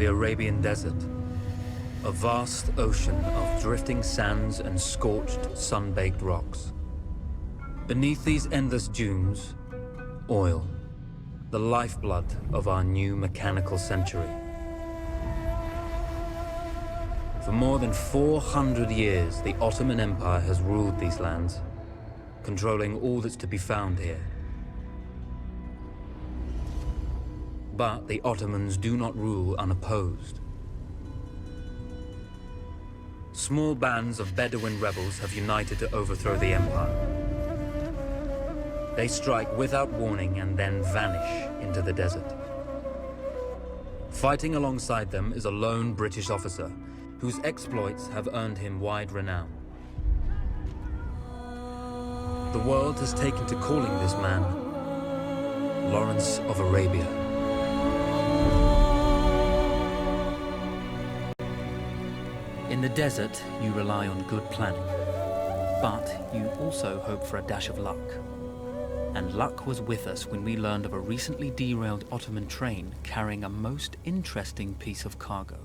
the Arabian Desert. A vast ocean of drifting sands and scorched, sun-baked rocks. Beneath these endless dunes, oil, the lifeblood of our new mechanical century. For more than 400 years, the Ottoman Empire has ruled these lands, controlling all that's to be found here. But the Ottomans do not rule unopposed. Small bands of Bedouin rebels have united to overthrow the empire. They strike without warning and then vanish into the desert. Fighting alongside them is a lone British officer whose exploits have earned him wide renown. The world has taken to calling this man Lawrence of Arabia. In the desert, you rely on good planning, but you also hope for a dash of luck. And luck was with us when we learned of a recently derailed Ottoman train carrying a most interesting piece of cargo.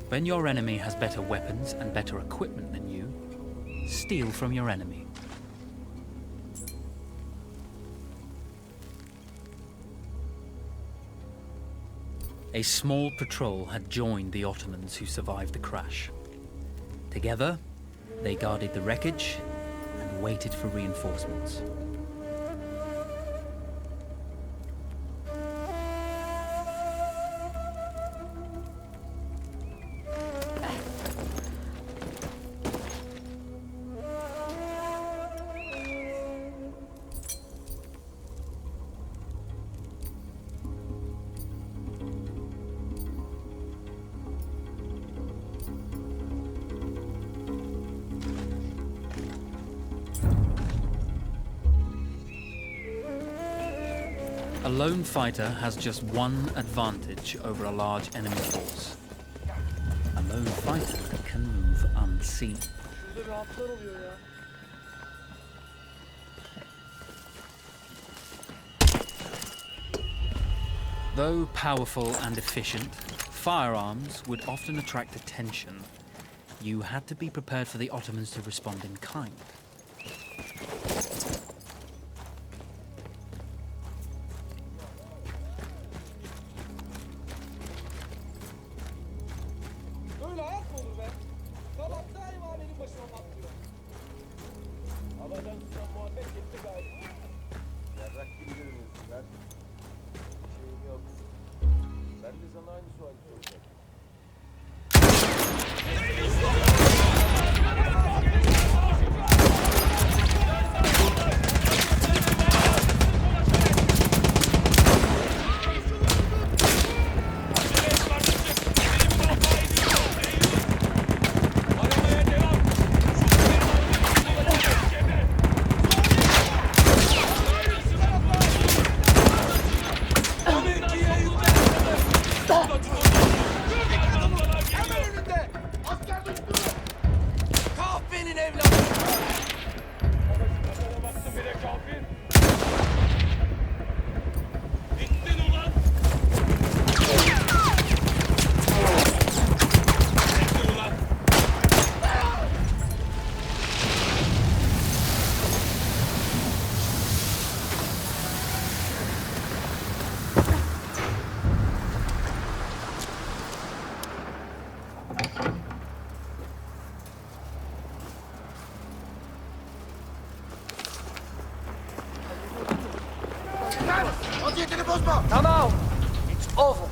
When your enemy has better weapons and better equipment than you, steal from your enemy. A small patrol had joined the Ottomans who survived the crash. Together, they guarded the wreckage and waited for reinforcements. A lone fighter has just one advantage over a large enemy force. A lone fighter can move unseen. Though powerful and efficient, firearms would often attract attention. You had to be prepared for the Ottomans to respond in kind. Come out! It's over.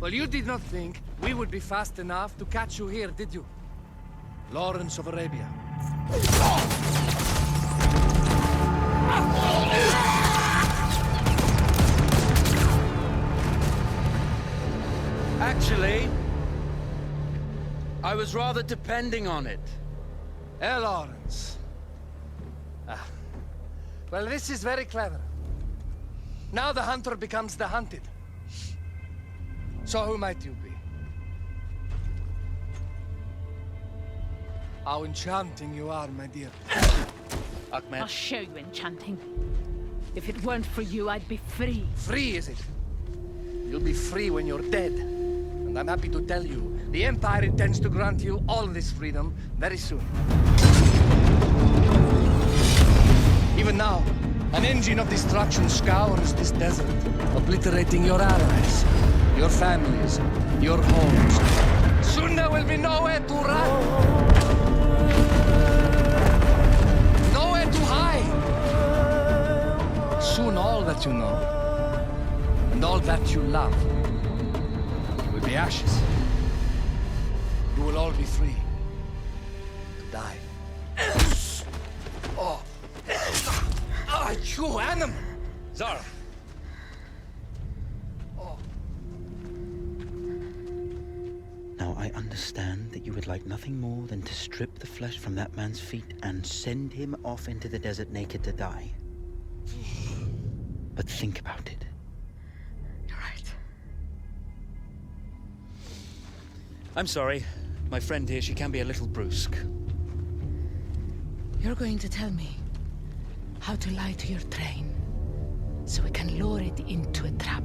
Well, you did not think we would be fast enough to catch you here, did you? Lawrence of Arabia. Actually, I was rather depending on it. Lawrence. Well, this is very clever. Now the hunter becomes the hunted. So who might you be? How enchanting you are, my dear. I'll Ahmed, show you enchanting. If it weren't for you, I'd be free. Free, is it? You'll be free when you're dead. And I'm happy to tell you, the Empire intends to grant you all this freedom very soon. Even now, an engine of destruction scours this desert, obliterating your allies, your families, your homes. Soon there will be nowhere to run. Nowhere to hide. Soon all that you know, and all that you love, will be ashes. You will all be free to die. Oh. Ah, you animal! Zara! Now, I understand that you would like nothing more than to strip the flesh from that man's feet and send him off into the desert naked to die. But think about it. You're right. I'm sorry. My friend here, she can be a little brusque. You're going to tell me how to lie to your train, so we can lure it into a trap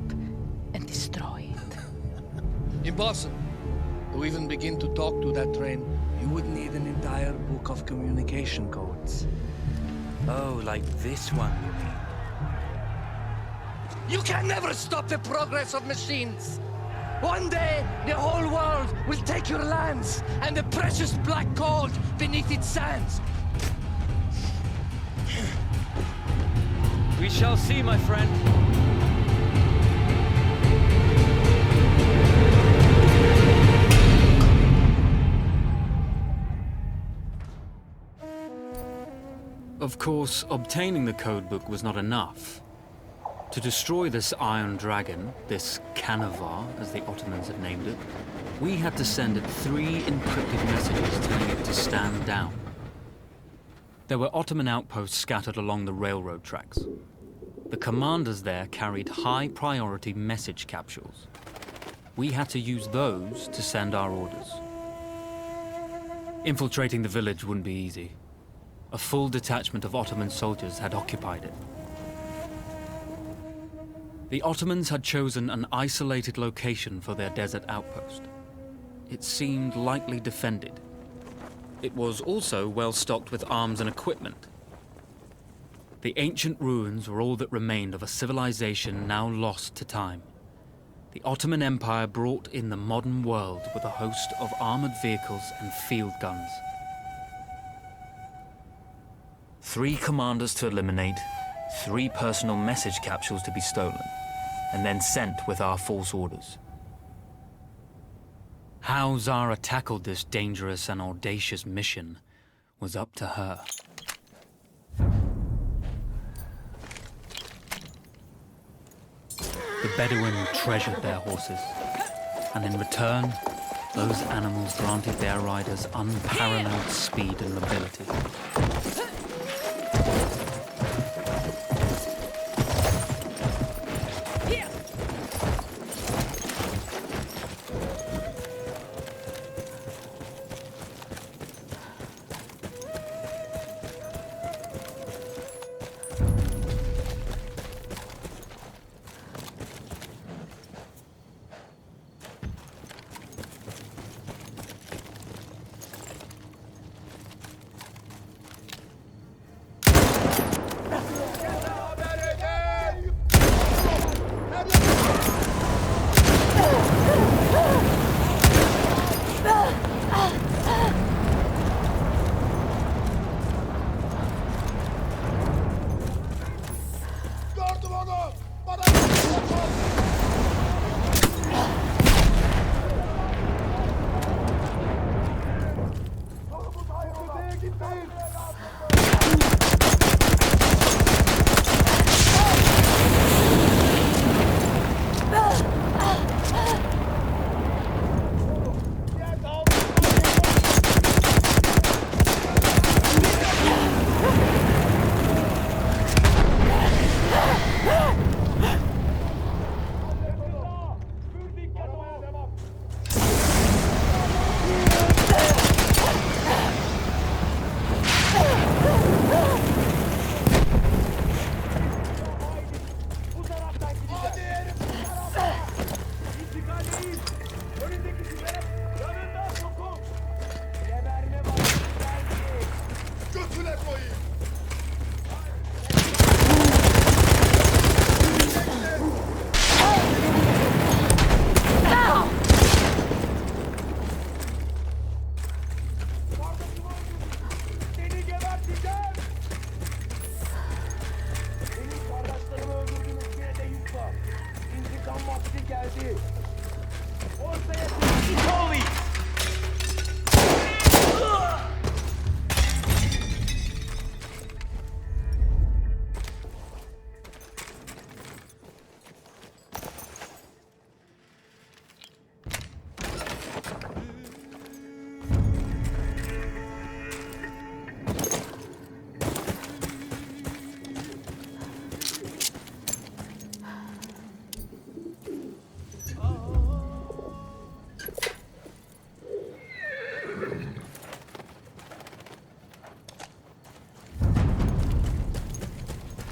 and destroy it. Impossible. To even begin to talk to that train, you would need an entire book of communication codes. Oh, like this one, you mean? You can never stop the progress of machines! One day, the whole world will take your lands, and the precious black gold beneath its sands. We shall see, my friend. Of course, obtaining the codebook was not enough. To destroy this Iron Dragon, this Canavar, as the Ottomans had named it, we had to send it 3 encrypted messages telling it to stand down. There were Ottoman outposts scattered along the railroad tracks. The commanders there carried high-priority message capsules. We had to use those to send our orders. Infiltrating the village wouldn't be easy. A full detachment of Ottoman soldiers had occupied it. The Ottomans had chosen an isolated location for their desert outpost. It seemed lightly defended. It was also well stocked with arms and equipment. The ancient ruins were all that remained of a civilization now lost to time. The Ottoman Empire brought in the modern world with a host of armored vehicles and field guns. 3 commanders to eliminate, 3 personal message capsules to be stolen, and then sent with our false orders. How Zara tackled this dangerous and audacious mission was up to her. The Bedouin treasured their horses, and in return, those animals granted their riders unparalleled speed and mobility.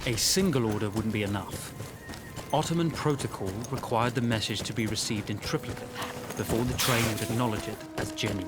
A single order wouldn't be enough. Ottoman protocol required the message to be received in triplicate before the train would acknowledge it as genuine.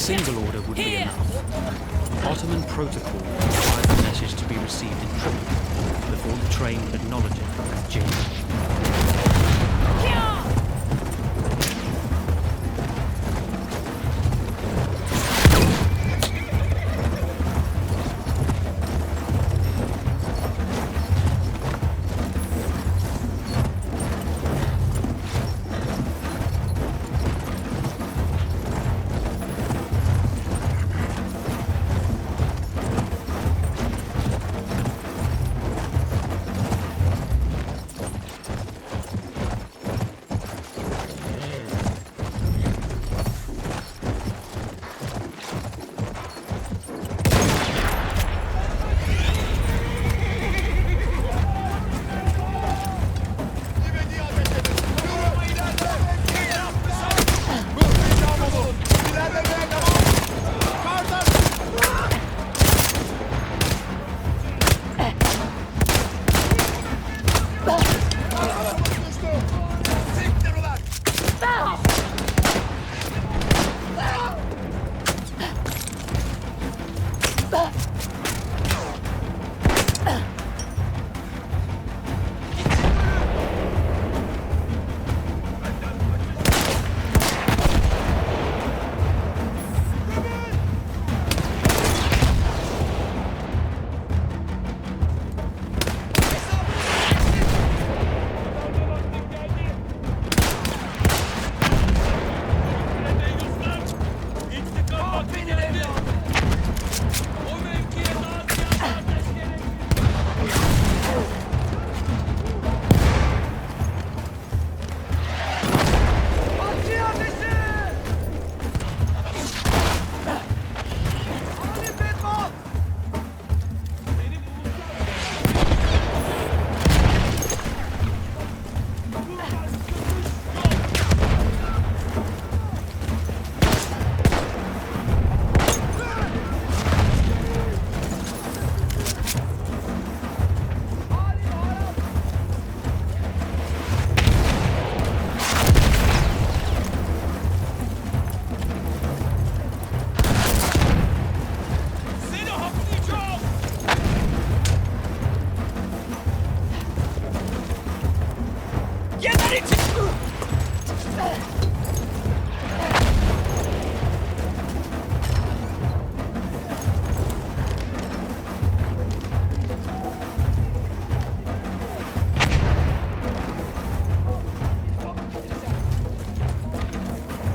single order would be enough. Ottoman protocol required the message to be received in triplicate before the train would acknowledge it as genuine.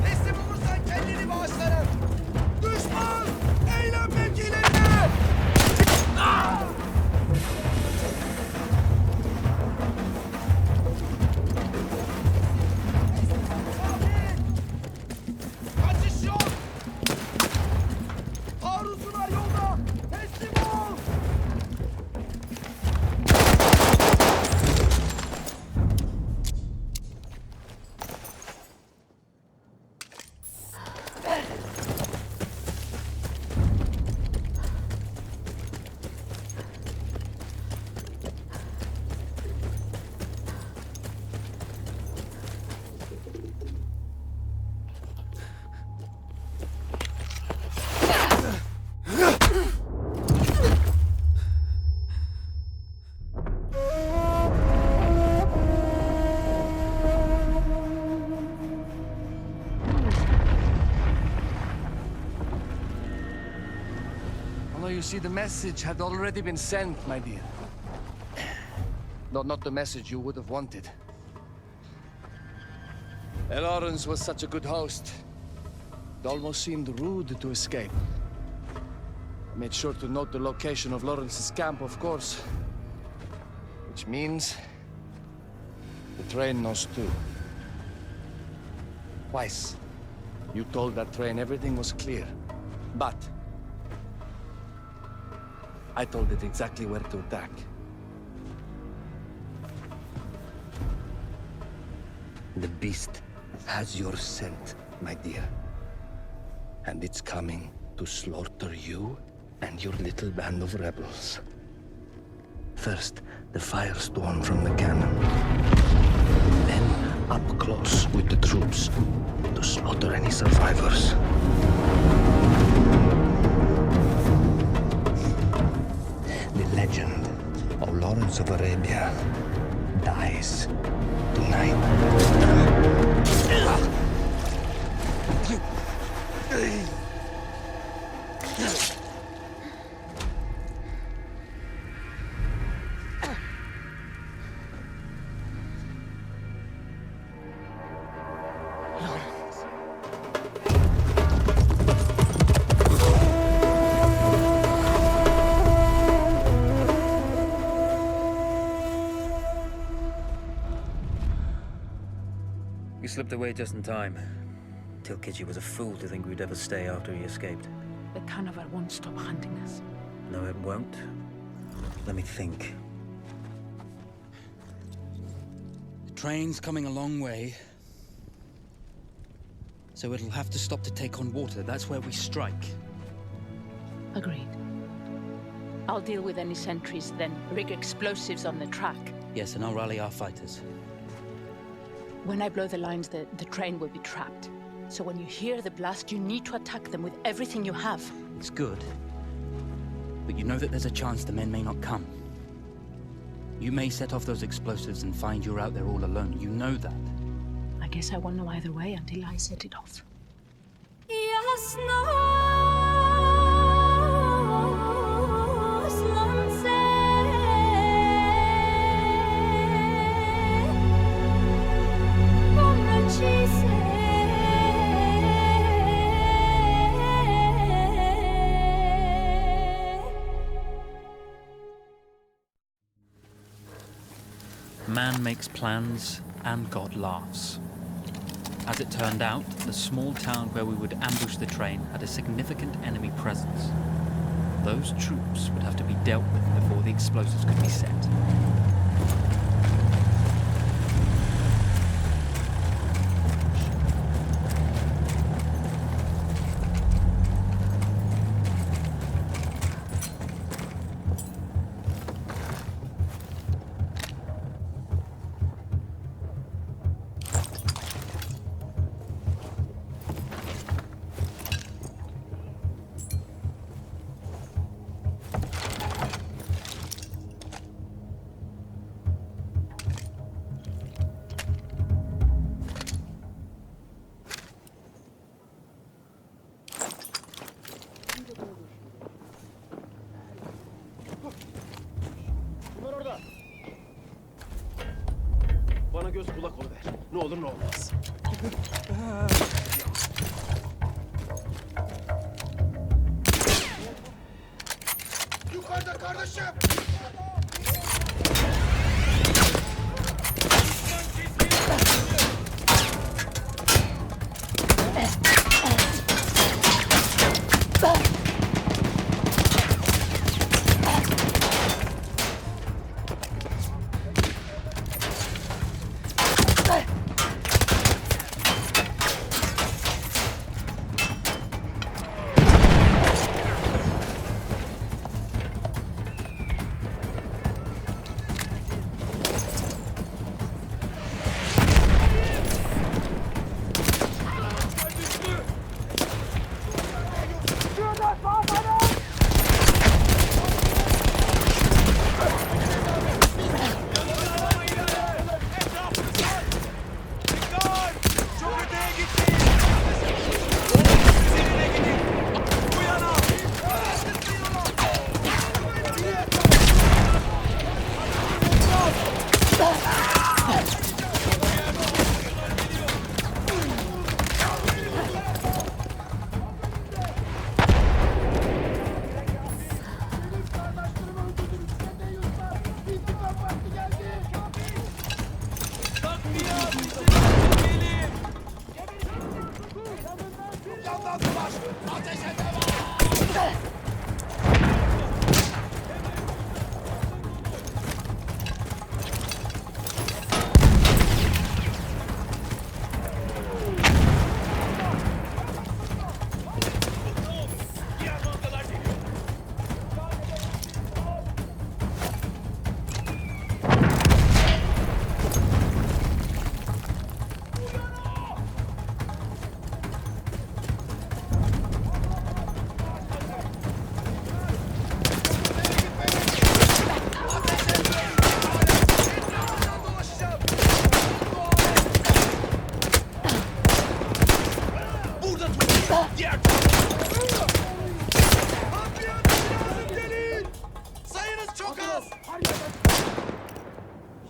Teslim olursan kendini bağışlarım. Düşman! Eylem mevkilerine! Kaçış yok! Taarruzcular yolda! Teslim ol! Although you see, the message had already been sent, my dear. Not the message you would have wanted. Lawrence was such a good host. It almost seemed rude to escape. I made sure to note the location of Lawrence's camp, of course. Which means the train knows too. Twice, you told that train everything was clear. But I told it exactly where to attack. The beast has your scent, my dear. And it's coming to slaughter you and your little band of rebels. First, the firestorm from the cannon. Then, up close with the troops to slaughter any survivors. The legend of Lawrence of Arabia dies tonight. You slipped away just in time. Tilkiji was a fool to think we'd ever stay after he escaped. The carnival won't stop hunting us. No, it won't. Let me think. The train's coming a long way. So it'll have to stop to take on water. That's where we strike. Agreed. I'll deal with any sentries, then rig explosives on the track. Yes, and I'll rally our fighters. When I blow the lines, the train will be trapped. So when you hear the blast, you need to attack them with everything you have. It's good. But you know that there's a chance the men may not come. You may set off those explosives and find you're out there all alone. You know that. I guess I won't know either way until I set it off. Man makes plans, and God laughs. As it turned out, the small town where we would ambush the train had a significant enemy presence. Those troops would have to be dealt with before the explosives could be set. Bana göz kulak oluver. Ne olur ne olmaz. Yukarıda kardeşim.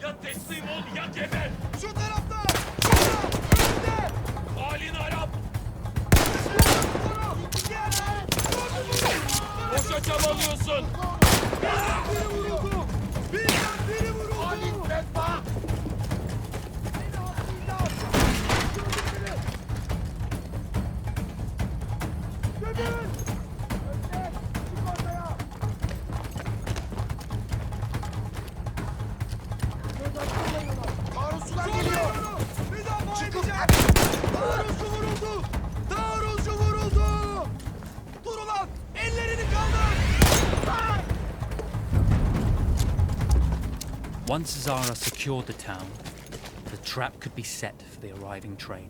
Ya teslim ol ya geber. Şu tarafta. Şurada. Önünde. Halin Arap. Diğer. Boşa çabalıyorsun. Biri vuruldu. Biri vuruldu. Halit Bedba. Taarruzcular geliyor. Çıkın. Taarruzcu vuruldu. Taarruzcu vuruldu. Dur ulan. Ellerini kaldır. Once Zara secured the town, the trap could be set for the arriving train.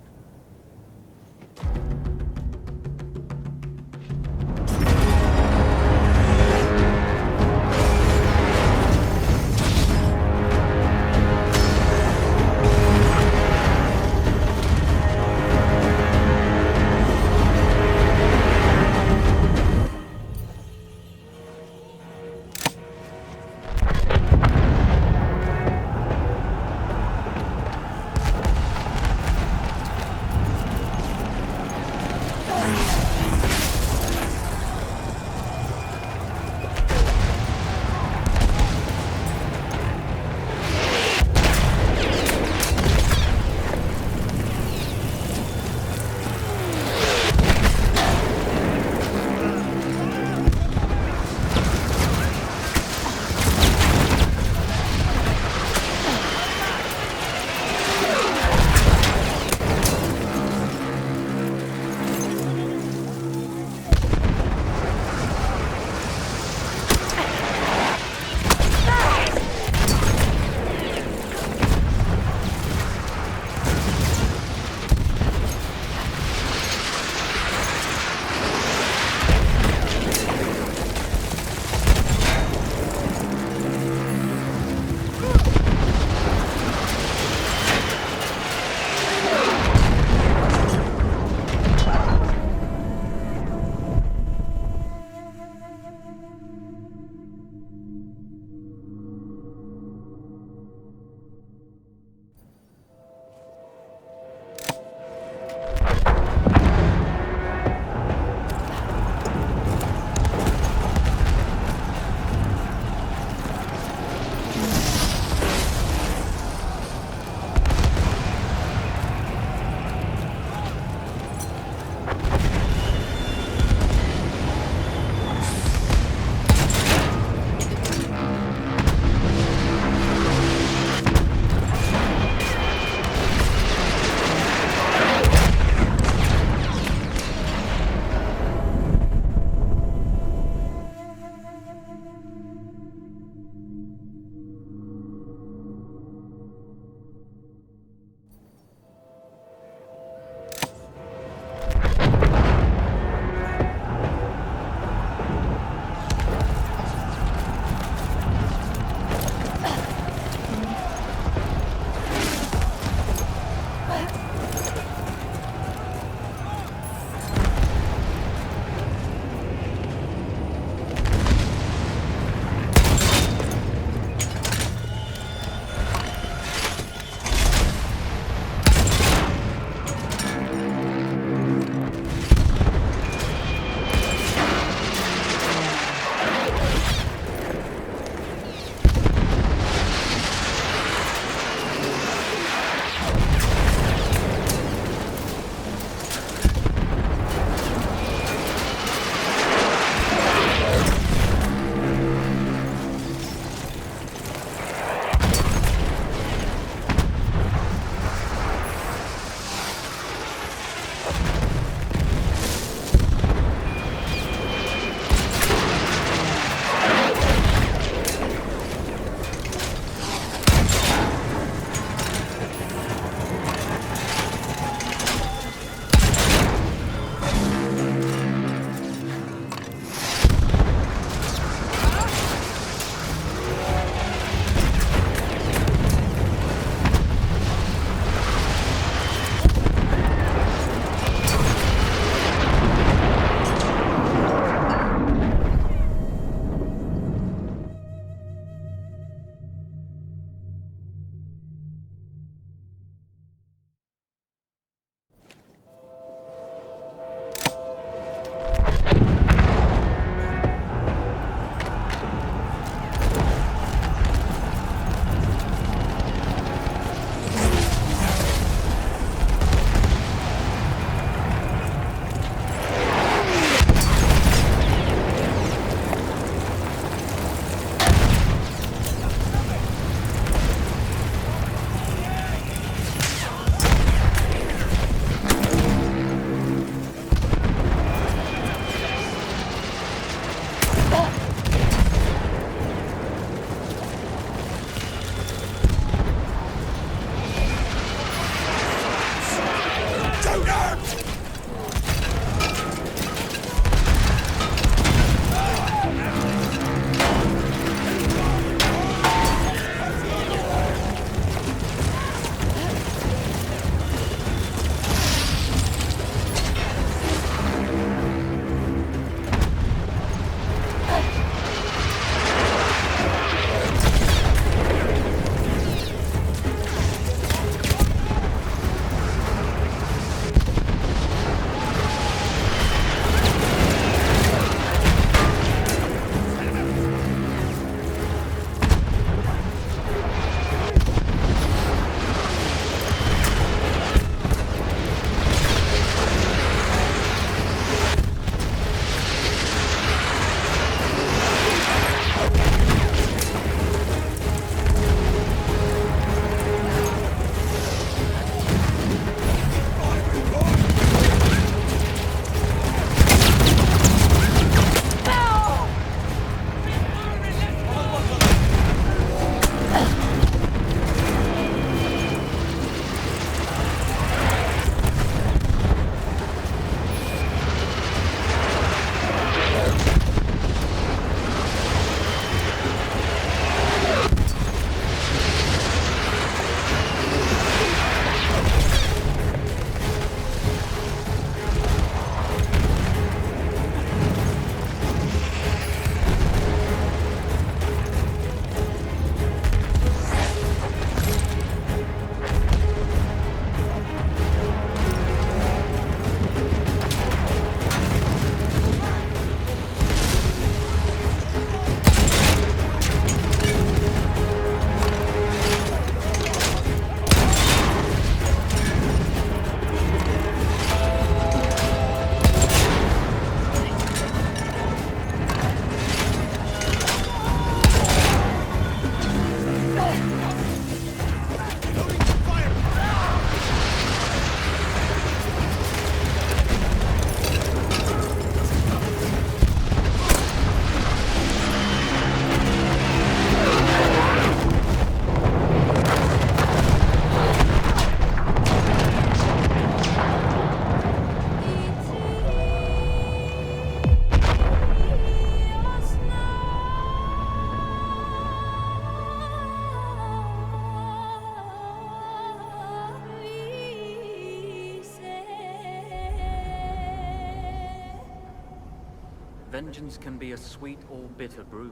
vengeance can be a sweet or bitter brew.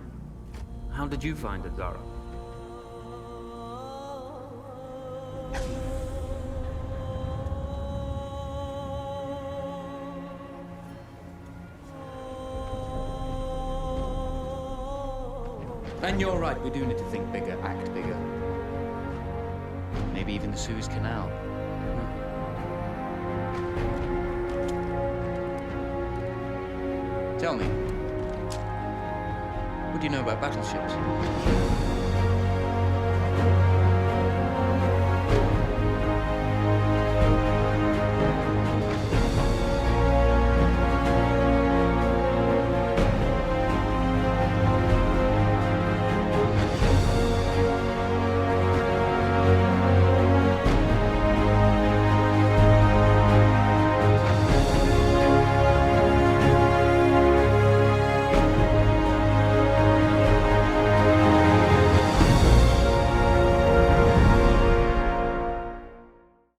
How did you find it, Zara? And you're right, we do need to think bigger, act bigger. Maybe even the Suez Canal. Tell me, what do you know about battleships?